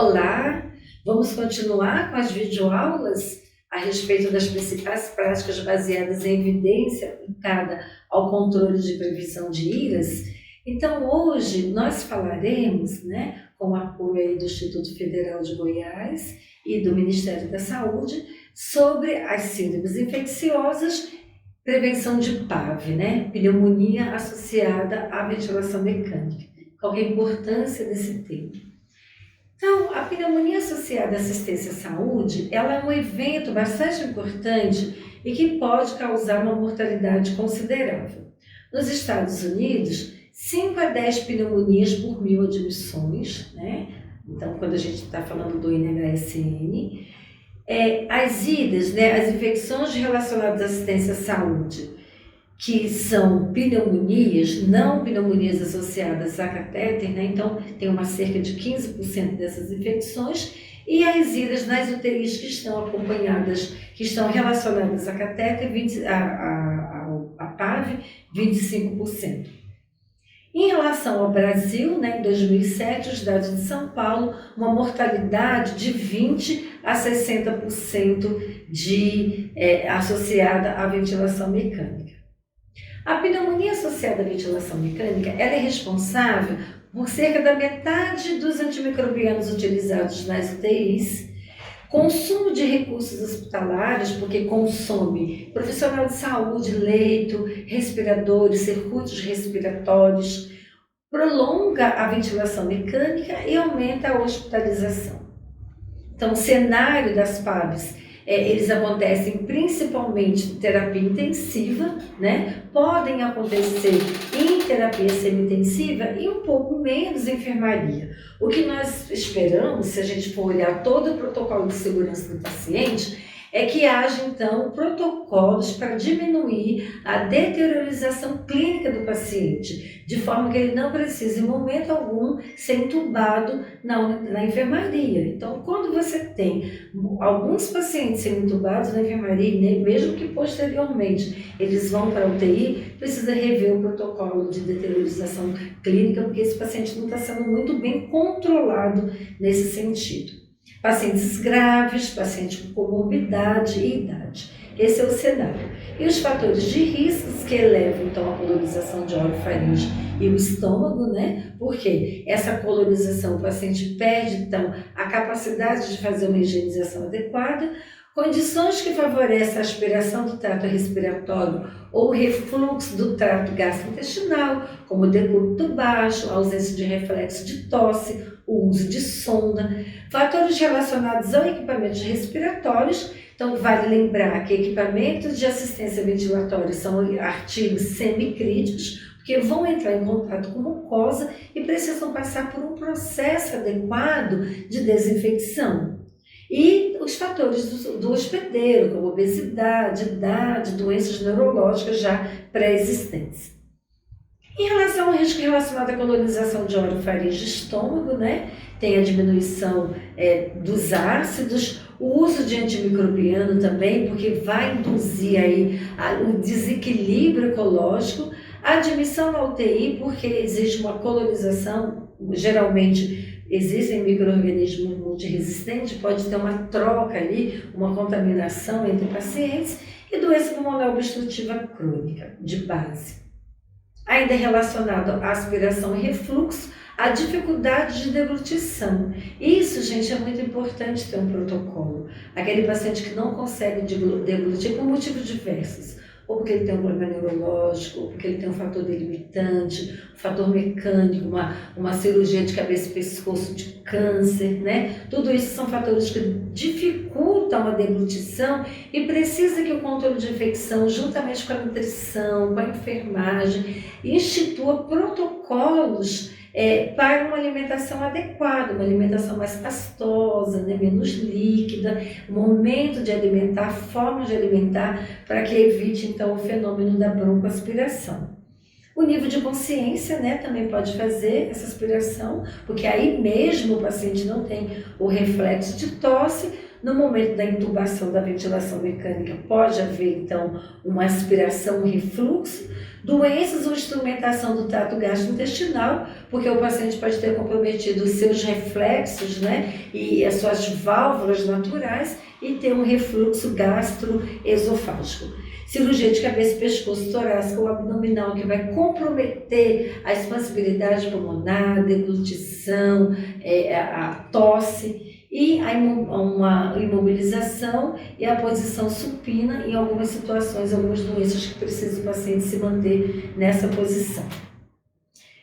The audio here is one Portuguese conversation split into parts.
Olá, vamos continuar com as videoaulas a respeito das principais práticas baseadas em evidência aplicada ao controle de prevenção de IRAS. Então, hoje nós falaremos, com o apoio aí do Instituto Federal de Goiás e do Ministério da Saúde, sobre as síndromes infecciosas, prevenção de PAV, pneumonia associada à ventilação mecânica. Qual é a importância desse tema? Então, a pneumonia associada à assistência à saúde, ela é um evento bastante importante e que pode causar uma mortalidade considerável. Nos Estados Unidos, 5 a 10 pneumonias por 1000 admissões, Então, quando a gente está falando do NHSN, as IDAs, as infecções relacionadas à assistência à saúde, que são pneumonias, não pneumonias associadas a catéter, então tem cerca de 15% dessas infecções, e as IDAs nas UTIs que estão acompanhadas, que estão relacionadas a catéter, a PAV, 25%. Em relação ao Brasil, em 2007, os dados de São Paulo, uma mortalidade de 20% a 60% associada à ventilação mecânica. A pneumonia associada à ventilação mecânica, ela é responsável por cerca da metade dos antimicrobianos utilizados nas UTIs, consumo de recursos hospitalares, porque consome profissional de saúde, leito, respiradores, circuitos respiratórios, prolonga a ventilação mecânica e aumenta a hospitalização. Então, o cenário das PAVs, eles acontecem principalmente em terapia intensiva, Podem acontecer em terapia semi-intensiva e um pouco menos em enfermaria. O que nós esperamos, se a gente for olhar todo o protocolo de segurança do paciente, é que haja, então, protocolos para diminuir a deteriorização clínica do paciente, de forma que ele não precise, em momento algum, ser entubado na enfermaria. Então, quando você tem alguns pacientes sendo entubados na enfermaria, mesmo que posteriormente eles vão para a UTI, precisa rever o protocolo de deteriorização clínica, porque esse paciente não está sendo muito bem controlado nesse sentido. Pacientes graves, pacientes com comorbidade e idade. Esse é o cenário. E os fatores de riscos que elevam, então, a colonização de orofaringe e o estômago, Porque essa colonização, o paciente perde, então, a capacidade de fazer uma higienização adequada, condições que favorecem a aspiração do trato respiratório ou refluxo do trato gastrointestinal, como decúbito baixo, ausência de reflexo de tosse, o uso de sonda, fatores relacionados ao equipamentos respiratórios. Então, vale lembrar que equipamentos de assistência ventilatória são artigos semicríticos, porque vão entrar em contato com mucosa e precisam passar por um processo adequado de desinfecção. E os fatores do hospedeiro, como obesidade, idade, doenças neurológicas já pré-existentes. Em relação ao risco relacionado à colonização de orofaringe e estômago, tem a diminuição dos ácidos, o uso de antimicrobiano também, porque vai induzir aí o desequilíbrio ecológico, a admissão na UTI, porque existe uma colonização, geralmente existem micro-organismos multiresistentes, pode ter uma troca ali, uma contaminação entre pacientes, e doença pulmonar obstrutiva crônica, de base. Ainda relacionado à aspiração e refluxo, a dificuldade de deglutição. Isso, gente, é muito importante ter um protocolo. Aquele paciente que não consegue deglutir por motivos diversos, ou porque ele tem um problema neurológico, ou porque ele tem um fator delimitante, um fator mecânico, uma cirurgia de cabeça e pescoço de câncer, Tudo isso são fatores que dificultam a deglutição e precisa que o controle de infecção, juntamente com a nutrição, com a enfermagem, institua protocolos para uma alimentação adequada, uma alimentação mais pastosa, menos líquida, o momento de alimentar, a forma de alimentar, para que evite, então, o fenômeno da broncoaspiração. O nível de consciência, também pode fazer essa aspiração, porque aí mesmo o paciente não tem o reflexo de tosse, No momento da intubação da ventilação mecânica, pode haver, então, uma aspiração, um refluxo, doenças ou instrumentação do trato gastrointestinal, porque o paciente pode ter comprometido os seus reflexos, né, e as suas válvulas naturais e ter um refluxo gastroesofágico. Cirurgia de cabeça, pescoço, torácica ou abdominal, que vai comprometer a expansibilidade pulmonar, a deglutição, a tosse, e uma imobilização e a posição supina em algumas situações, algumas doenças que precisam o paciente se manter nessa posição.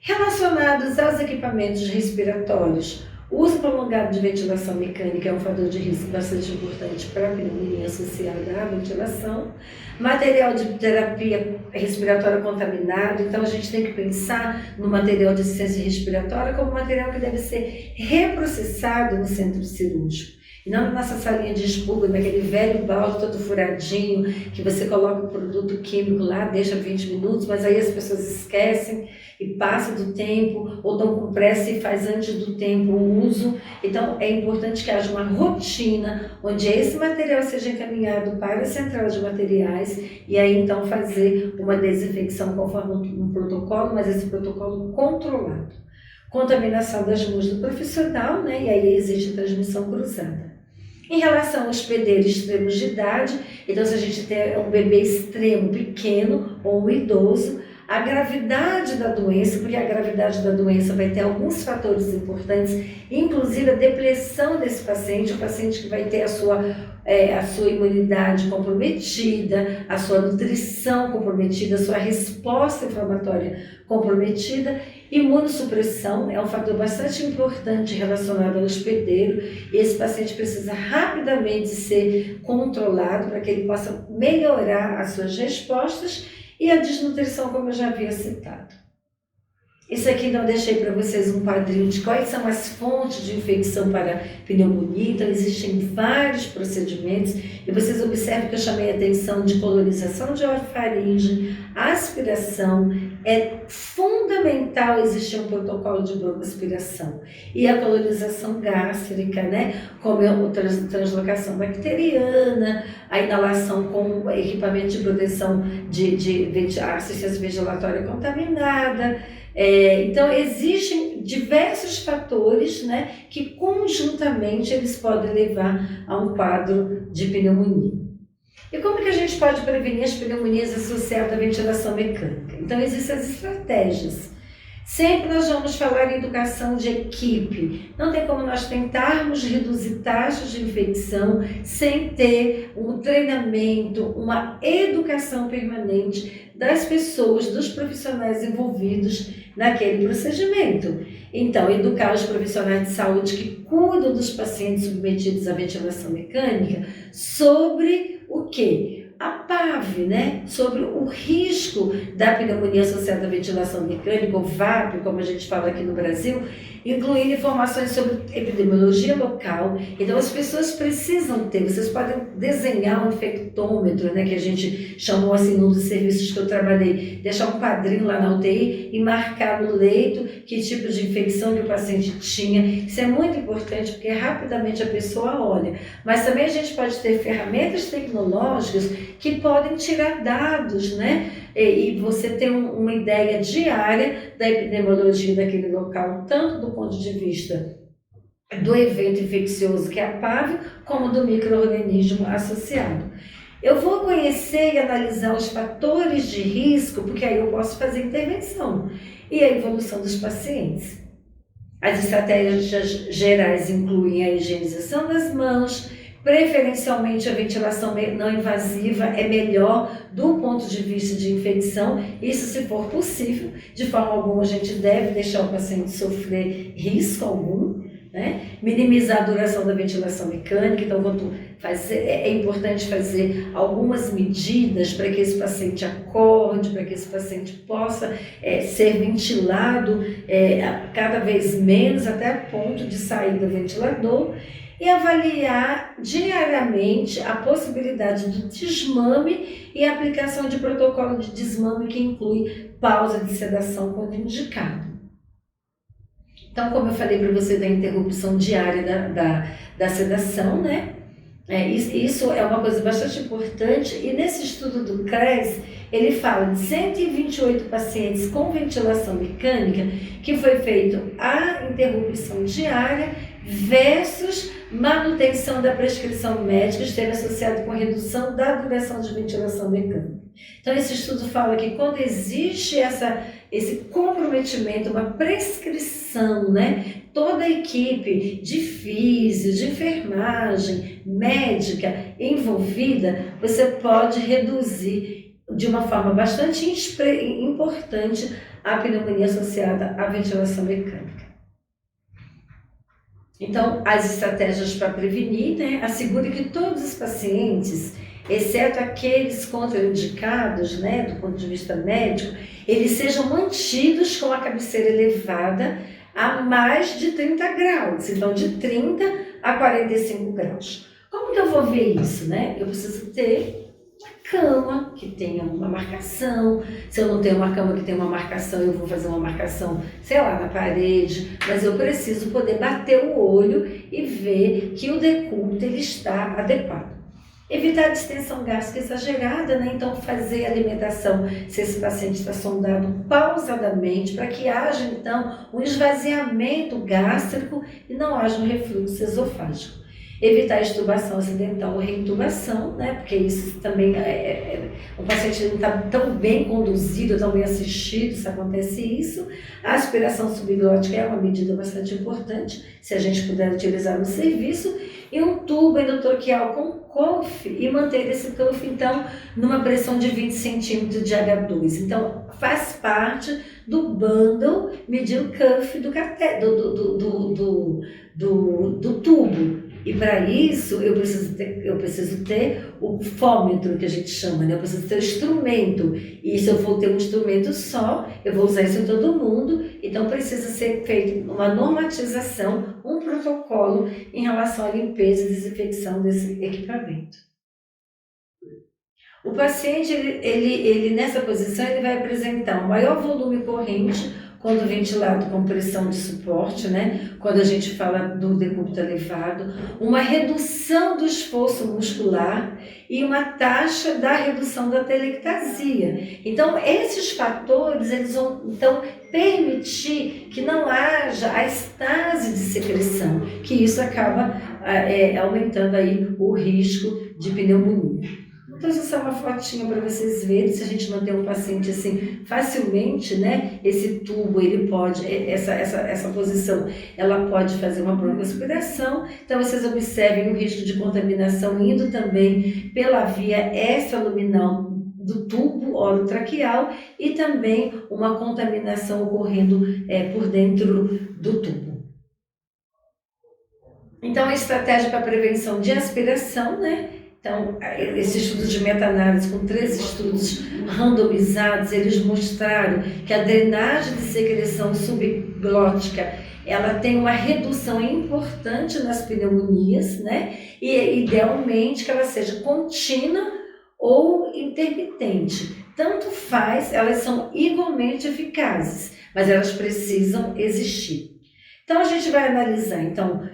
Relacionados aos equipamentos respiratórios, o uso prolongado de ventilação mecânica é um fator de risco bastante importante para a pneumonia associada à ventilação. Material de terapia respiratória contaminado, então a gente tem que pensar no material de assistência respiratória como material que deve ser reprocessado no centro cirúrgico. E não na nossa salinha de expurgo, naquele velho balde todo furadinho, que você coloca o produto químico lá, deixa 20 minutos, mas aí as pessoas esquecem e passa do tempo, ou dão com pressa e faz antes do tempo o uso. Então é importante que haja uma rotina, onde esse material seja encaminhado para a central de materiais, e aí então fazer uma desinfecção conforme um protocolo, mas esse protocolo controlado. Contaminação das mãos do profissional, né? E aí existe transmissão cruzada. Em relação ao hospedeiro extremos de idade, então se a gente tem um bebê extremo, pequeno ou um idoso, a gravidade da doença, porque a gravidade da doença vai ter alguns fatores importantes, inclusive a depressão desse paciente, o paciente que vai ter a sua imunidade comprometida, a sua nutrição comprometida, a sua resposta inflamatória comprometida. Imunossupressão é um fator bastante importante relacionado ao hospedeiro, e esse paciente precisa rapidamente ser controlado para que ele possa melhorar as suas respostas, e a desnutrição, como eu já havia citado. Isso aqui então eu deixei para vocês um quadrinho de quais são as fontes de infecção para pneumonia. Então existem vários procedimentos, e vocês observam que eu chamei a atenção de colonização de orofaringe, aspiração. É fundamental existir um protocolo de broncoaspiração, e a colonização gástrica, né, como a translocação bacteriana, a inalação com equipamento de proteção de assistência ventilatória contaminada. Então existem diversos fatores, né, que conjuntamente eles podem levar a um quadro de pneumonia. E como que a gente pode prevenir as pneumonias associadas à ventilação mecânica? Então existem as estratégias. Sempre nós vamos falar em educação de equipe. Não tem como nós tentarmos reduzir taxas de infecção sem ter um treinamento, uma educação permanente das pessoas, dos profissionais envolvidos naquele procedimento. Então, educar os profissionais de saúde que cuidam dos pacientes submetidos à ventilação mecânica sobre o quê? A PAV, né? Sobre o risco da pneumonia associada à ventilação mecânica, ou VAP, como a gente fala aqui no Brasil, incluindo informações sobre epidemiologia local. Então as pessoas precisam ter, vocês podem desenhar um infectômetro, né, que a gente chamou assim num dos serviços que eu trabalhei, deixar um quadrinho lá na UTI e marcar no leito que tipo de infecção que o paciente tinha. Isso é muito importante porque rapidamente a pessoa olha. Mas também a gente pode ter ferramentas tecnológicas que podem tirar dados, né? E você ter uma ideia diária da epidemiologia daquele local, tanto do ponto de vista do evento infeccioso, que é a PAV, como do micro-organismo associado. Eu vou conhecer e analisar os fatores de risco, porque aí eu posso fazer intervenção e a evolução dos pacientes. As estratégias gerais incluem a higienização das mãos, preferencialmente a ventilação não invasiva é melhor do ponto de vista de infecção, isso se for possível. De forma alguma a gente deve deixar o paciente sofrer risco algum, né? Minimizar a duração da ventilação mecânica. Então é importante fazer algumas medidas para que esse paciente acorde, para que esse paciente possa ser ventilado cada vez menos até a ponto de sair do ventilador. E avaliar diariamente a possibilidade do desmame e a aplicação de protocolo de desmame que inclui pausa de sedação quando indicado. Então, como eu falei para você da interrupção diária da sedação, né? Isso é uma coisa bastante importante, e nesse estudo do CRES, ele fala de 128 pacientes com ventilação mecânica que foi feito a interrupção diária versus manutenção da prescrição médica, esteve associado com redução da duração de ventilação mecânica. Então, esse estudo fala que quando existe esse comprometimento, uma prescrição, né? Toda a equipe de físio, de enfermagem, médica envolvida, você pode reduzir de uma forma bastante importante a pneumonia associada à ventilação mecânica. Então, as estratégias para prevenir, né? Assegure que todos os pacientes, exceto aqueles contraindicados, né, do ponto de vista médico, eles sejam mantidos com a cabeceira elevada a mais de 30 graus, então de 30 a 45 graus. Como que eu vou ver isso, né? Eu preciso ter uma cama que tenha uma marcação. Se eu não tenho uma cama que tenha uma marcação, eu vou fazer uma marcação, sei lá, na parede, mas eu preciso poder bater o olho e ver que o decúbito ele está adequado. Evitar a distensão gástrica exagerada, né? Então fazer a alimentação, se esse paciente está sondado pausadamente, para que haja então um esvaziamento gástrico e não haja um refluxo esofágico. Evitar a extubação acidental ou reintubação, né? Porque isso também o paciente não está tão bem conduzido, tão bem assistido, se acontece isso. A aspiração subglótica é uma medida bastante importante, se a gente puder utilizar no serviço. E um tubo endotraqueal com cuff e manter esse cuff, então, numa pressão de 20 centímetros de H2. Então, faz parte do bundle medir o cuff do tubo. E para isso, eu preciso ter o fômetro, que a gente chama, né? Eu preciso ter o instrumento. E se eu for ter um instrumento só, eu vou usar isso em todo mundo. Então, precisa ser feita uma normatização, um protocolo em relação à limpeza e desinfecção desse equipamento. O paciente, ele nessa posição, ele vai apresentar um maior volume corrente, quando ventilado com pressão de suporte, né? Quando a gente fala do decúbito elevado, uma redução do esforço muscular e uma taxa da redução da telectasia. Então, esses fatores, eles vão, então, permitir que não haja a estase de secreção, que isso acaba aumentando aí o risco de pneumonia. Então, isso é uma fotinha para vocês verem, se a gente manter um paciente assim facilmente, né? Esse tubo, ele pode, essa posição, ela pode fazer uma broncoaspiração. Então, vocês observem o risco de contaminação indo também pela via extraluminal do tubo orotraqueal e também uma contaminação ocorrendo por dentro do tubo. Então, a estratégia para prevenção de aspiração, né? Então, esse estudo de meta-análise com 3 estudos randomizados, eles mostraram que a drenagem de secreção subglótica, ela tem uma redução importante nas pneumonias, né? E idealmente que ela seja contínua ou intermitente. Tanto faz, elas são igualmente eficazes, mas elas precisam existir. Então, a gente vai analisar, então,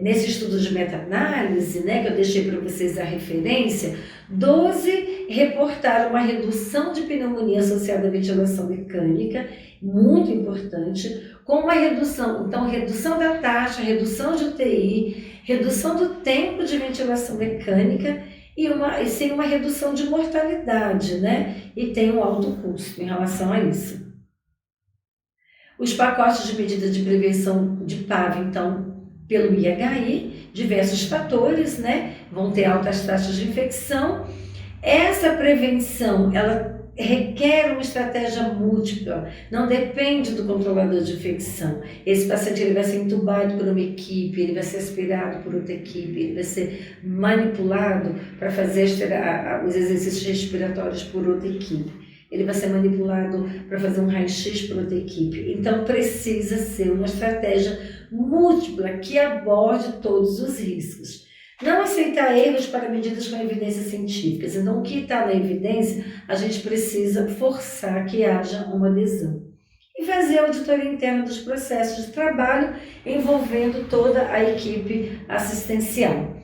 nesse estudo de meta-análise, né, que eu deixei para vocês a referência, 12 reportaram uma redução de pneumonia associada à ventilação mecânica, muito importante, com uma redução, então, redução da taxa, redução de UTI, redução do tempo de ventilação mecânica e sem uma redução de mortalidade, né, e tem um alto custo em relação a isso. Os pacotes de medidas de prevenção de PAV, então, pelo IHI, diversos fatores, né? Vão ter altas taxas de infecção. Essa prevenção, ela requer uma estratégia múltipla, não depende do controlador de infecção. Esse paciente ele vai ser entubado por uma equipe, ele vai ser aspirado por outra equipe, ele vai ser manipulado para fazer os exercícios respiratórios por outra equipe. Ele vai ser manipulado para fazer um raio-x por outra equipe. Então, precisa ser uma estratégia múltipla que aborde todos os riscos. Não aceitar erros para medidas com evidências científicas. Então, o que está na evidência, a gente precisa forçar que haja uma adesão. E fazer a auditoria interna dos processos de trabalho envolvendo toda a equipe assistencial.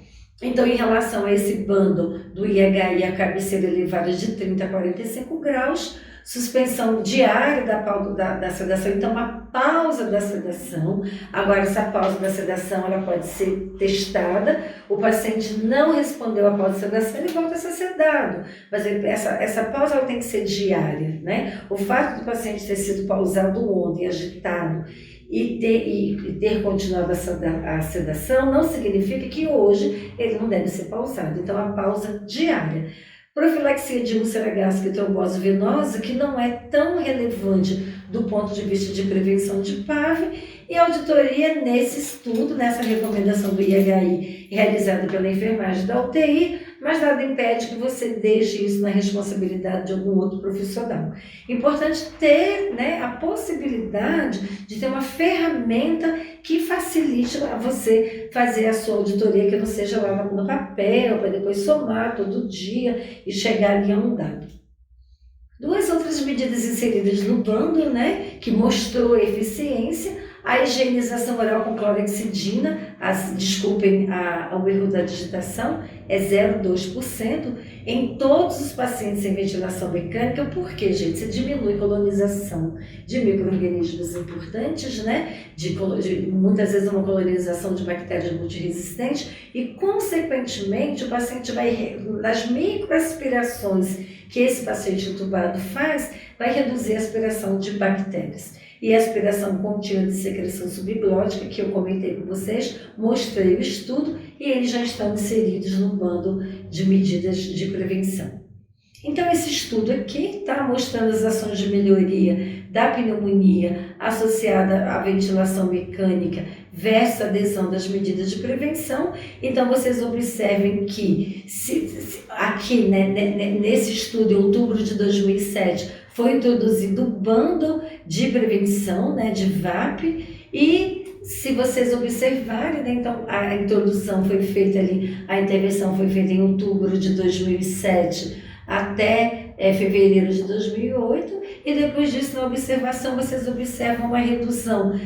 Então, em relação a esse bando do IHI, a cabeceira elevada de 30 a 45 graus, suspensão diária da sedação, então uma pausa da sedação. Agora, essa pausa da sedação ela pode ser testada, o paciente não respondeu à pausa da sedação, ele volta a ser sedado, mas essa pausa ela tem que ser diária, né? O fato do paciente ter sido pausado ontem, agitado, e ter continuado a sedação não significa que hoje ele não deve ser pausado. Então, a pausa diária. Profilaxia de úlcera gástrica e trombose venosa, que não é tão relevante do ponto de vista de prevenção de PAV, e auditoria nesse estudo, nessa recomendação do IHI, realizada pela enfermagem da UTI, mas nada impede que você deixe isso na responsabilidade de algum outro profissional. Importante ter, né, a possibilidade de ter uma ferramenta que facilite a você fazer a sua auditoria, que não seja lá no papel, para depois somar todo dia e chegar ali a um dado. Duas outras medidas inseridas no bando, né, que mostrou eficiência: a higienização oral com clorexidina, desculpem o erro da digitação, é 0,2% em todos os pacientes sem ventilação mecânica. Por quê, gente? Você diminui a colonização de micro-organismos importantes, né? Muitas vezes uma colonização de bactérias multiresistentes e, consequentemente, o paciente vai, nas microaspirações que esse paciente entubado faz, vai reduzir a aspiração de bactérias. E a aspiração contínua de secreção subglótica, que eu comentei com vocês, mostrei o estudo e eles já estão inseridos no bando de medidas de prevenção. Então, esse estudo aqui está mostrando as ações de melhoria da pneumonia associada à ventilação mecânica versus a adesão das medidas de prevenção. Então, vocês observem que aqui, né, nesse estudo, em outubro de 2007, foi introduzido o bando de prevenção, né, de VAP, e se vocês observarem, né, então a introdução foi feita ali, a intervenção foi feita em outubro de 2007 até fevereiro de 2008, e depois disso, na observação, vocês observam uma redução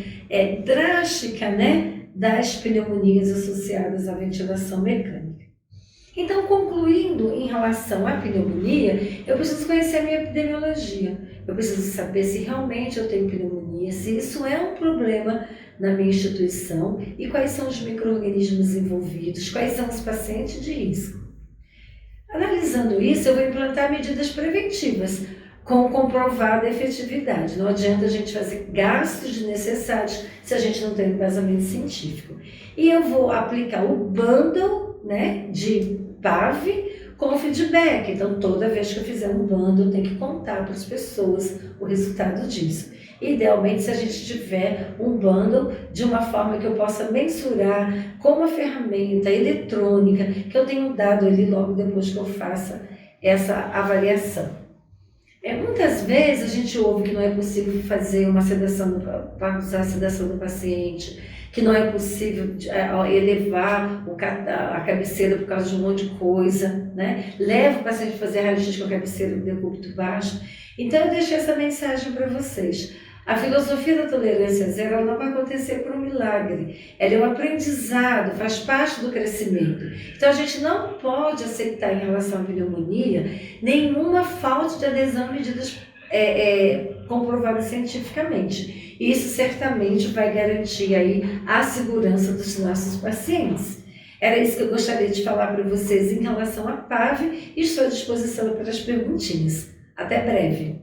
drástica, né, das pneumonias associadas à ventilação mecânica. Então, concluindo em relação à pneumonia, eu preciso conhecer a minha epidemiologia. Eu preciso saber se realmente eu tenho pneumonia, se isso é um problema na minha instituição e quais são os micro-organismos envolvidos, quais são os pacientes de risco. Analisando isso, eu vou implantar medidas preventivas com comprovada efetividade. Não adianta a gente fazer gastos desnecessários se a gente não tem embasamento científico. E eu vou aplicar o bundle, né, de PAV com feedback. Então, toda vez que eu fizer um bundle, eu tenho que contar para as pessoas o resultado disso. Idealmente, se a gente tiver um bundle de uma forma que eu possa mensurar com uma ferramenta eletrônica, que eu tenho dado ali logo depois que eu faça essa avaliação. Muitas vezes a gente ouve que não é possível fazer uma sedação, para usar a sedação do paciente, que não é possível elevar a cabeceira por causa de um monte de coisa, né? Leva o paciente a fazer raio-x com a cabeceira do decúbito baixo. Então, eu deixei essa mensagem para vocês. A filosofia da tolerância zero ela não vai acontecer por um milagre. Ela é um aprendizado, faz parte do crescimento. Então, a gente não pode aceitar em relação à pneumonia nenhuma falta de adesão a medidas comprovadas cientificamente. Isso certamente vai garantir aí a segurança dos nossos pacientes. Era isso que eu gostaria de falar para vocês em relação à PAV e estou à disposição para as perguntinhas. Até breve.